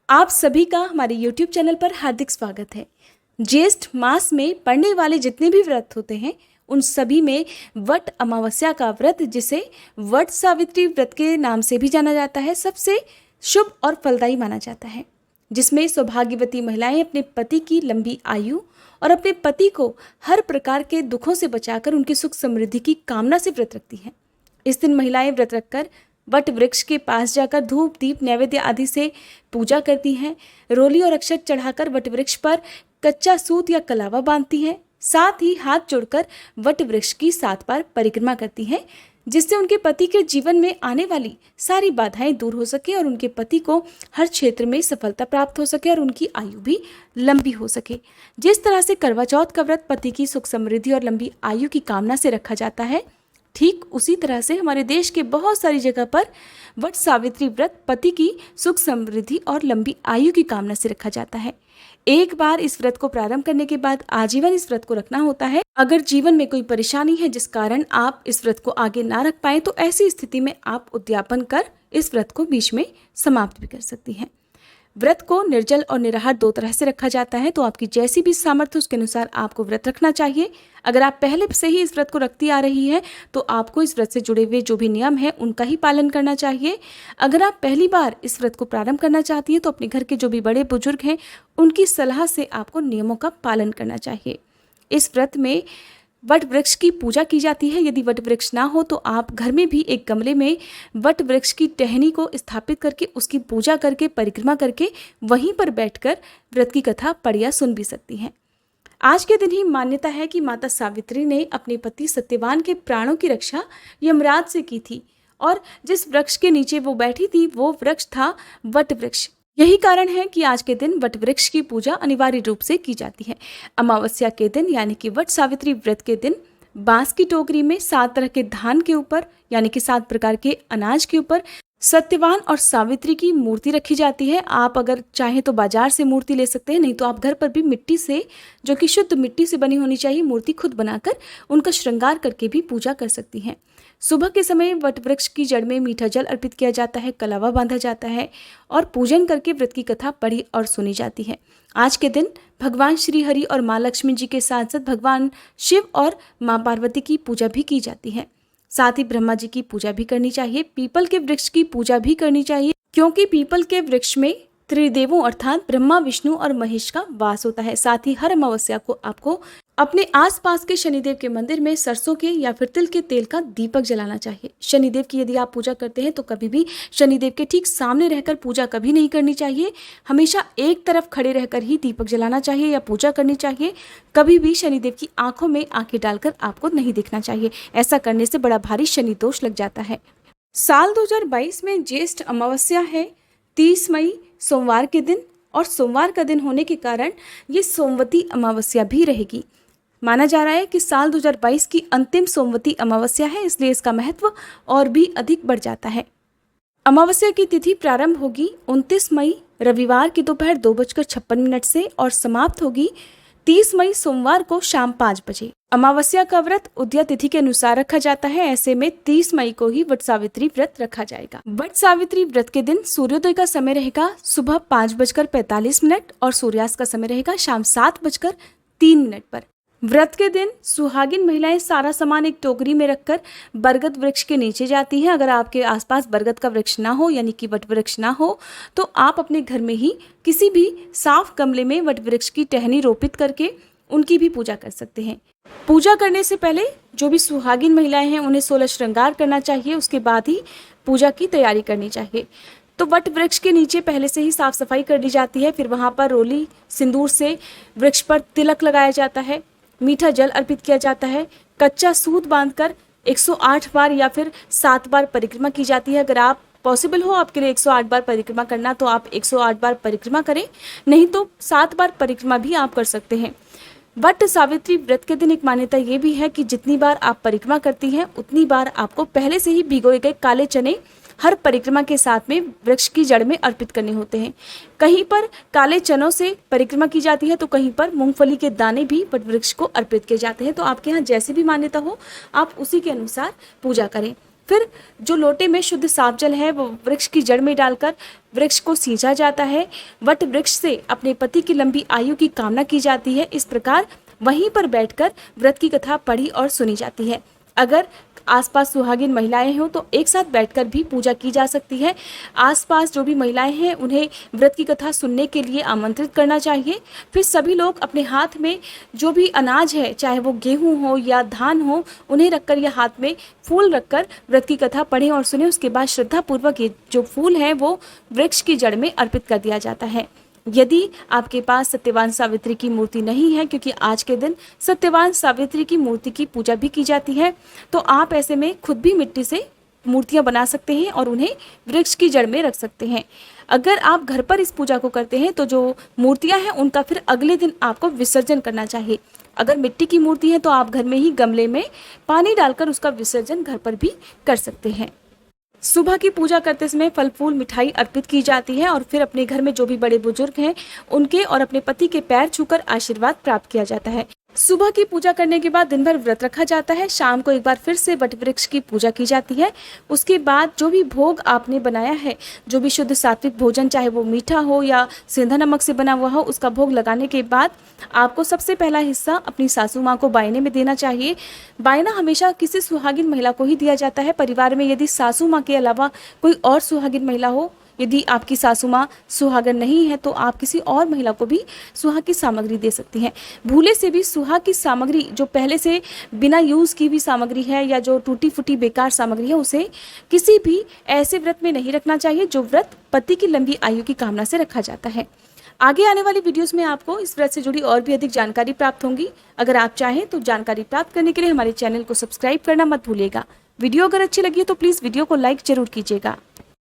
आप सभी का हमारे YouTube चैनल पर हार्दिक स्वागत है। ज्येष्ठ मास में पड़ने वाले जितने भी व्रत होते हैं उन सभी में वट अमावस्या का व्रत, जिसे वट सावित्री व्रत के नाम से भी जाना जाता है, सबसे शुभ और फलदायी माना जाता है, जिसमें सौभाग्यवती महिलाएं अपने पति की लंबी आयु और अपने पति को हर प्रकार के दुखों से बचाकर उनकी सुख समृद्धि की कामना से व्रत रखती हैं। इस दिन महिलाएं व्रत रखकर वट वृक्ष के पास जाकर धूप दीप नैवेद्य आदि से पूजा करती हैं। रोली और अक्षत चढ़ाकर वट वृक्ष पर कच्चा सूत या कलावा बांधती हैं। साथ ही हाथ जोड़कर वट वृक्ष की 7 बार परिक्रमा करती हैं, जिससे उनके पति के जीवन में आने वाली सारी बाधाएं दूर हो सके और उनके पति को हर क्षेत्र में सफलता प्राप्त हो सके और उनकी आयु भी लंबी हो सके। जिस तरह से करवा चौथ का व्रत पति की सुख समृद्धि और लंबी आयु की कामना से रखा जाता है, ठीक उसी तरह से हमारे देश के बहुत सारी जगह पर वट सावित्री व्रत पति की सुख समृद्धि और लंबी आयु की कामना से रखा जाता है। एक बार इस व्रत को प्रारंभ करने के बाद आजीवन इस व्रत को रखना होता है। अगर जीवन में कोई परेशानी है जिस कारण आप इस व्रत को आगे ना रख पाए, तो ऐसी स्थिति में आप उद्यापन कर इस व्रत को बीच में समाप्त भी कर सकती हैं। व्रत को निर्जल और निराहार 2 तरह से रखा जाता है, तो आपकी जैसी भी सामर्थ्य उसके अनुसार आपको व्रत रखना चाहिए। अगर आप पहले से ही इस व्रत को रखती आ रही है तो आपको इस व्रत से जुड़े हुए जो भी नियम हैं उनका ही पालन करना चाहिए। अगर आप पहली बार इस व्रत को प्रारंभ करना चाहती हैं तो अपने घर के जो भी बड़े बुजुर्ग हैं उनकी सलाह से आपको नियमों का पालन करना चाहिए। इस व्रत में वट वृक्ष की पूजा की जाती है। यदि वट वृक्ष ना हो तो आप घर में भी एक गमले में वट वृक्ष की टहनी को स्थापित करके उसकी पूजा करके परिक्रमा करके वहीं पर बैठकर व्रत की कथा पढ़ या सुन भी सकती हैं। आज के दिन ही मान्यता है कि माता सावित्री ने अपने पति सत्यवान के प्राणों की रक्षा यमराज से की थी और जिस वृक्ष के नीचे वो बैठी थी वो वृक्ष था वट वृक्ष। यही कारण है कि आज के दिन वट वृक्ष की पूजा अनिवार्य रूप से की जाती है। अमावस्या के दिन यानी कि वट सावित्री व्रत के दिन बांस की टोकरी में 7 तरह के धान के ऊपर यानी कि 7 प्रकार के अनाज के ऊपर सत्यवान और सावित्री की मूर्ति रखी जाती है। आप अगर चाहें तो बाजार से मूर्ति ले सकते हैं, नहीं तो आप घर पर भी मिट्टी से, जो कि शुद्ध मिट्टी से बनी होनी चाहिए, मूर्ति खुद बनाकर उनका श्रृंगार करके भी पूजा कर सकती हैं। सुबह के समय वट वृक्ष की जड़ में मीठा जल अर्पित किया जाता है, कलावा बांधा जाता है और पूजन करके व्रत की कथा पढ़ी और सुनी जाती है। आज के दिन भगवान श्री हरि और माँ लक्ष्मी जी के साथ साथ भगवान शिव और माँ पार्वती की पूजा भी की जाती है। साथ ही ब्रह्मा जी की पूजा भी करनी चाहिए। पीपल के वृक्ष की पूजा भी करनी चाहिए, क्योंकि पीपल के वृक्ष में त्रिदेवों अर्थात ब्रह्मा, विष्णु और महेश का वास होता है। साथ ही हर अमावस्या को आपको अपने आसपास के शनिदेव के मंदिर में सरसों के या फिर तिल के तेल का दीपक जलाना चाहिए। शनिदेव की यदि आप पूजा करते हैं तो कभी भी शनिदेव के ठीक सामने रहकर पूजा कभी नहीं करनी चाहिए। हमेशा एक तरफ खड़े रहकर ही दीपक जलाना चाहिए या पूजा करनी चाहिए। कभी भी शनिदेव की आंखों में आंखें डालकर आपको नहीं देखना चाहिए। ऐसा करने से बड़ा भारी शनि दोष लग जाता है। साल 2022 में ज्येष्ठ अमावस्या है 30 मई सोमवार के दिन, और सोमवार का दिन होने के कारण ये सोमवती अमावस्या भी रहेगी। माना जा रहा है कि साल 2022 की अंतिम सोमवती अमावस्या है, इसलिए इसका महत्व और भी अधिक बढ़ जाता है। अमावस्या की तिथि प्रारंभ होगी 29 मई रविवार की दोपहर 2:56 से और समाप्त होगी 30 मई सोमवार को शाम 5 बजे। अमावस्या का व्रत उदया तिथि के अनुसार रखा जाता है। ऐसे में 30 मई को ही वट सावित्री व्रत रखा जाएगा। वट सावित्री व्रत के दिन सूर्योदय का समय रहेगा सुबह 5:45 और सूर्यास्त का समय रहेगा शाम 7:03 पर। व्रत के दिन सुहागिन महिलाएं सारा सामान एक टोकरी में रखकर बरगद वृक्ष के नीचे जाती हैं। अगर आपके आसपास बरगद का वृक्ष ना हो यानी कि वट वृक्ष ना हो तो आप अपने घर में ही किसी भी साफ गमले में वट वृक्ष की टहनी रोपित करके उनकी भी पूजा कर सकते हैं। पूजा करने से पहले जो भी सुहागिन महिलाएं हैं उन्हें 16 श्रृंगार करना चाहिए, उसके बाद ही पूजा की तैयारी करनी चाहिए। तो वट वृक्ष के नीचे पहले से ही साफ सफाई कर ली जाती है। फिर वहाँ पर रोली सिंदूर से वृक्ष पर तिलक लगाया जाता है, मीठा जल अर्पित किया जाता है, कच्चा सूत बांधकर 108 बार या फिर 7 बार परिक्रमा की जाती है। अगर आप पॉसिबल हो आपके लिए 108 बार परिक्रमा करना तो आप 108 बार परिक्रमा करें, नहीं तो 7 बार परिक्रमा भी आप कर सकते हैं। वट सावित्री व्रत के दिन एक मान्यता ये भी है कि जितनी बार आप परिक्रमा करती हैं उतनी बार आपको पहले से ही भिगोए गए काले चने हर परिक्रमा के साथ में वृक्ष की जड़ में अर्पित करने होते हैं। कहीं पर काले चनों से परिक्रमा की जाती है तो कहीं पर मूंगफली के दाने भी वट वृक्ष को अर्पित किए जाते हैं। तो आपके यहाँ जैसे भी मान्यता हो आप उसी के अनुसार पूजा करें। फिर जो लोटे में शुद्ध साफ जल है वो वृक्ष की जड़ में डालकर वृक्ष को सींचा जाता है। वट वृक्ष से अपने पति की लंबी आयु की कामना की जाती है। इस प्रकार वहीं पर बैठकर व्रत की कथा पढ़ी और सुनी जाती है। अगर आसपास सुहागिन महिलाएं हों तो एक साथ बैठकर भी पूजा की जा सकती है। आसपास जो भी महिलाएं हैं उन्हें व्रत की कथा सुनने के लिए आमंत्रित करना चाहिए। फिर सभी लोग अपने हाथ में जो भी अनाज है, चाहे वो गेहूं हो या धान हो, उन्हें रखकर या हाथ में फूल रखकर व्रत की कथा पढ़ें और सुने। उसके बाद श्रद्धापूर्वक ये जो फूल है वो वृक्ष की जड़ में अर्पित कर दिया जाता है। यदि आपके पास सत्यवान सावित्री की मूर्ति नहीं है, क्योंकि आज के दिन सत्यवान सावित्री की मूर्ति की पूजा भी की जाती है, तो आप ऐसे में खुद भी मिट्टी से मूर्तियां बना सकते हैं और उन्हें वृक्ष की जड़ में रख सकते हैं। अगर आप घर पर इस पूजा को करते हैं तो जो मूर्तियां हैं उनका फिर अगले दिन आपको विसर्जन करना चाहिए। अगर मिट्टी की मूर्ति है तो आप घर में ही गमले में पानी डालकर उसका विसर्जन घर पर भी कर सकते हैं। सुबह की पूजा करते समय फल फूल मिठाई अर्पित की जाती है और फिर अपने घर में जो भी बड़े बुजुर्ग हैं उनके और अपने पति के पैर छूकर आशीर्वाद प्राप्त किया जाता है। सुबह की पूजा करने के बाद दिन भर व्रत रखा जाता है। शाम को एक बार फिर से वट वृक्ष की पूजा की जाती है। उसके बाद जो भी भोग आपने बनाया है, जो भी शुद्ध सात्विक भोजन, चाहे वो मीठा हो या सेंधा नमक से बना हुआ हो, उसका भोग लगाने के बाद आपको सबसे पहला हिस्सा अपनी सासू माँ को बायने में देना चाहिए। बायना हमेशा किसी सुहागिन महिला को ही दिया जाता है। परिवार में यदि सासू माँ के अलावा कोई और सुहागिन महिला हो, यदि आपकी सासू माँ सुहागन नहीं है तो आप किसी और महिला को भी सुहाग की सामग्री दे सकती हैं। भूले से भी सुहाग की सामग्री जो पहले से बिना यूज़ की भी सामग्री है या जो टूटी फूटी बेकार सामग्री है, उसे किसी भी ऐसे व्रत में नहीं रखना चाहिए जो व्रत पति की लंबी आयु की कामना से रखा जाता है। आगे आने वाली वीडियोस में आपको इस व्रत से जुड़ी और भी अधिक जानकारी प्राप्त होंगी। अगर आप चाहें तो जानकारी प्राप्त करने के लिए हमारे चैनल को सब्सक्राइब करना मत भूलिएगा। वीडियो अगर अच्छी लगी है तो प्लीज़ वीडियो को लाइक जरूर कीजिएगा।